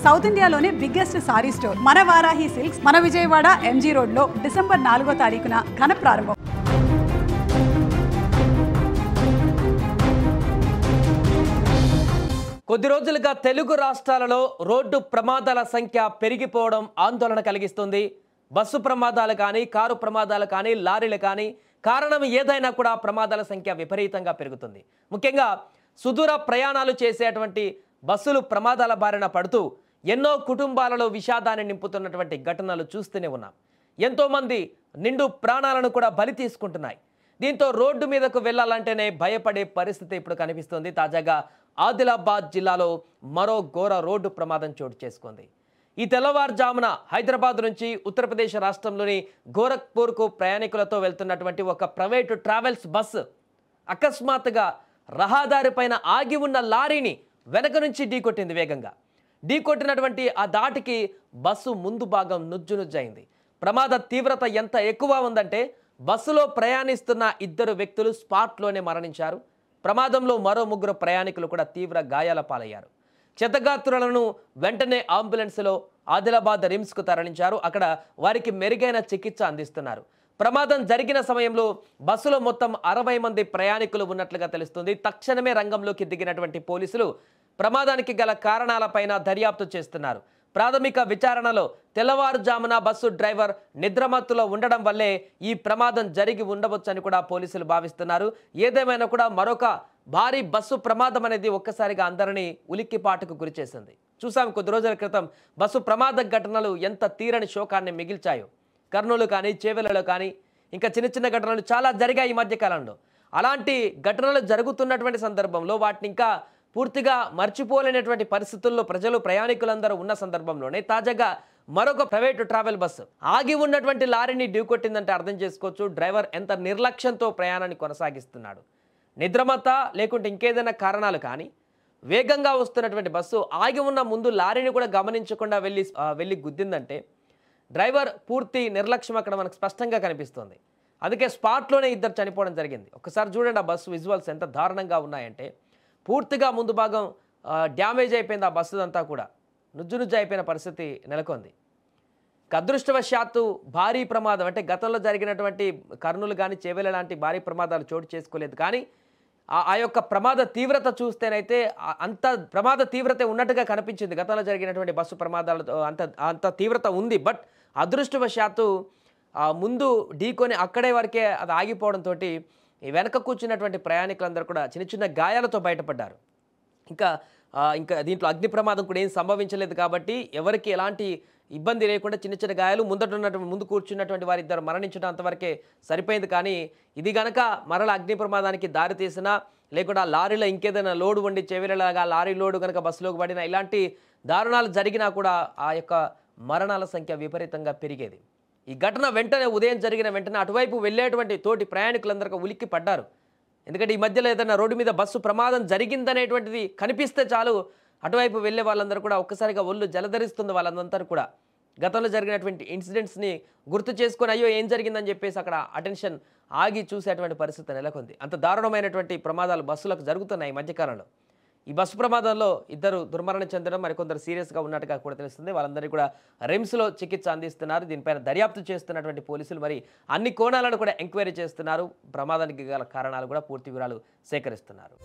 South ఇండియాలోనే biggest sorry store మన Varahi silks మన విజయవాడ ఎంజీ రోడ్ లో డిసెంబర్ 4వ తారీఖున ఘన ప్రారంభం. కొద్ది రోజులుగా తెలుగు రాష్ట్రాలలో రోడ్డు ప్రమాదాల సంఖ్య పెరిగిపోవడం ఆందోళన కలిగిస్తుంది. బస్సు ప్రమాదాలు కానీ, కారు ప్రమాదాలు కానీ, లారీలు కానీ, కారణం ఏదైనా కూడా ప్రమాదాల సంఖ్య విపరీతంగా పెరుగుతుంది. ముఖ్యంగా సుదూర ప్రయాణాలు చేసేటువంటి బస్సులు ప్రమాదాల బారిన పడుతూ ఎన్నో కుటుంబాలలో విషాదాన్ని నింపుతున్నటువంటి ఘటనలు చూస్తూనే ఉన్నాం. ఎంతోమంది నిండు ప్రాణాలను కూడా బలి తీసుకుంటున్నాయి. దీంతో రోడ్డు మీదకు వెళ్లాలంటేనే భయపడే పరిస్థితి ఇప్పుడు కనిపిస్తుంది. తాజాగా ఆదిలాబాద్ జిల్లాలో మరో ఘోర రోడ్డు ప్రమాదం చోటు చేసుకుంది. ఈ తెల్లవారుజామున హైదరాబాద్ నుంచి ఉత్తరప్రదేశ్ రాష్ట్రంలోని గోరఖ్పూర్కు ప్రయాణికులతో వెళ్తున్నటువంటి ఒక ప్రైవేటు ట్రావెల్స్ బస్సు అకస్మాత్తుగా రహదారి పైన ఆగి ఉన్న లారీని వెనక నుంచి ఢీకొట్టింది. వేగంగా ఢీకొట్టినటువంటి ఆ దాటికి బస్సు ముందు భాగం నుజ్జునుజ్జైంది. ప్రమాద తీవ్రత ఎంత ఎక్కువ ఉందంటే బస్సులో ప్రయాణిస్తున్న ఇద్దరు వ్యక్తులు స్పాట్లోనే మరణించారు. ప్రమాదంలో మరో ముగ్గురు ప్రయాణికులు కూడా తీవ్ర గాయాల పాలయ్యారు. క్షతగాత్రులను వెంటనే అంబులెన్స్లో ఆదిలాబాద్ రిమ్స్కు తరలించారు. అక్కడ వారికి మెరుగైన చికిత్స అందిస్తున్నారు. ప్రమాదం జరిగిన సమయంలో బస్సులో మొత్తం 60 మంది ప్రయాణికులు ఉన్నట్లుగా తెలుస్తుంది. తక్షణమే రంగంలోకి దిగినటువంటి పోలీసులు ప్రమాదానికి గల కారణాలపైన దర్యాప్తు చేస్తున్నారు. ప్రాథమిక విచారణలో తెల్లవారుజామున బస్సు డ్రైవర్ నిద్రమత్తులో ఉండడం వల్లే ఈ ప్రమాదం జరిగి ఉండవచ్చని కూడా పోలీసులు భావిస్తున్నారు. ఏదేమైనా కూడా మరొక భారీ బస్సు ప్రమాదం అనేది ఒక్కసారిగా అందరినీ ఉలిక్కిపాటుకు గురిచేసింది. చూసాం కొద్ది రోజుల క్రితం బస్సు ప్రమాద ఘటనలు ఎంత తీరని శోకాన్ని మిగిల్చాయో. కర్నూలు కానీ, చేవెళ్లలో కానీ, ఇంకా చిన్న చిన్న ఘటనలు చాలా జరిగాయి ఈ మధ్యకాలంలో. అలాంటి ఘటనలు జరుగుతున్నటువంటి సందర్భంలో వాటిని ఇంకా పూర్తిగా మర్చిపోలేనటువంటి పరిస్థితుల్లో ప్రజలు, ప్రయాణికులందరూ ఉన్న సందర్భంలోనే తాజాగా మరొక ప్రైవేటు ట్రావెల్ బస్సు ఆగి ఉన్నటువంటి లారీని ఢీకొట్టిందంటే అర్థం చేసుకోవచ్చు డ్రైవర్ ఎంత నిర్లక్ష్యంతో ప్రయాణాన్ని కొనసాగిస్తున్నాడు. నిద్రమత్త లేకుంటే ఇంకేదైనా కారణాలు కానీ వేగంగా వస్తున్నటువంటి బస్సు ఆగి ఉన్న ముందు లారీని కూడా గమనించకుండా వెళ్ళి గుద్దిందంటే డ్రైవర్ పూర్తి నిర్లక్ష్యం అక్కడ మనకు స్పష్టంగా కనిపిస్తుంది. అందుకే స్పాట్లోనే ఇద్దరు చనిపోవడం జరిగింది. ఒకసారి చూడండి ఆ బస్సు విజువల్స్ ఎంత దారుణంగా ఉన్నాయంటే పూర్తిగా ముందు భాగం డ్యామేజ్ అయిపోయింది. ఆ బస్సు అంతా కూడా నుజ్జు అయిపోయిన పరిస్థితి నెలకొంది. అదృష్టవశాత్తు భారీ ప్రమాదం అంటే గతంలో జరిగినటువంటి కర్నూలు కానీ, చేవెళ్ల లాంటి భారీ ప్రమాదాలు చోటు చేసుకోలేదు. కానీ ఆ యొక్క ప్రమాద తీవ్రత చూస్తేనైతే అంత ప్రమాద తీవ్రత ఉన్నట్టుగా కనిపించింది. గతంలో జరిగినటువంటి బస్సు ప్రమాదాలతో అంత తీవ్రత ఉంది. బట్ అదృష్టవశాత్తు ముందు ఢీకొని అక్కడే వరకే అది ఆగిపోవడంతో ఈ వెనక కూర్చున్నటువంటి ప్రయాణికులందరూ కూడా చిన్న చిన్న గాయాలతో బయటపడ్డారు. ఇంకా దీంట్లో అగ్ని ప్రమాదం కూడా ఏం సంభవించలేదు కాబట్టి ఎవరికి ఎలాంటి ఇబ్బంది లేకుండా చిన్న చిన్న గాయాలు ముందు కూర్చున్నటువంటి వారిద్దరు మరణించడం అంతవరకే సరిపోయింది. కానీ ఇది గనక మరల అగ్ని ప్రమాదానికి దారి తీసినా లేకుండా లారీలో ఇంకేదైనా లోడు వండి చెవిలలాగా లారీ లోడు కనుక బస్సులోకి పడినా ఇలాంటి దారుణాలు జరిగినా కూడా ఆ యొక్క మరణాల సంఖ్య విపరీతంగా పెరిగేది. ఈ ఘటన వెంటనే ఉదయం జరిగిన వెంటనే అటువైపు వెళ్ళేటువంటి తోటి ప్రయాణికులందరూ ఉలిక్కి పడ్డారు. ఎందుకంటే ఈ మధ్యలో ఏదైనా రోడ్డు మీద బస్సు ప్రమాదం జరిగిందనేటువంటిది కనిపిస్తే చాలు అటువైపు వెళ్ళే వాళ్ళందరూ కూడా ఒక్కసారిగా ఒళ్ళు జలధరిస్తుంది. వాళ్ళందరూ కూడా గతంలో జరిగినటువంటి ఇన్సిడెంట్స్ని గుర్తు చేసుకొని అయ్యో ఏం జరిగిందని చెప్పేసి అక్కడ అటెన్షన్ ఆగి చూసేటువంటి పరిస్థితి నెలకొంది. అంత దారుణమైనటువంటి ప్రమాదాలు బస్సులకు జరుగుతున్నాయి ఈ మధ్యకాలంలో. ఈ బస్సు ప్రమాదంలో ఇద్దరు దుర్మరణం చెందడం, మరికొందరు సీరియస్గా ఉన్నట్టుగా కూడా తెలుస్తుంది. వాళ్ళందరికీ కూడా రిమ్స్లో చికిత్స అందిస్తున్నారు. దీనిపైన దర్యాప్తు చేస్తున్నటువంటి పోలీసులు మరి అన్ని కోణాలను కూడా ఎంక్వైరీ చేస్తున్నారు. ప్రమాదానికి గల కారణాలు కూడా పూర్తి వివరాలు సేకరిస్తున్నారు.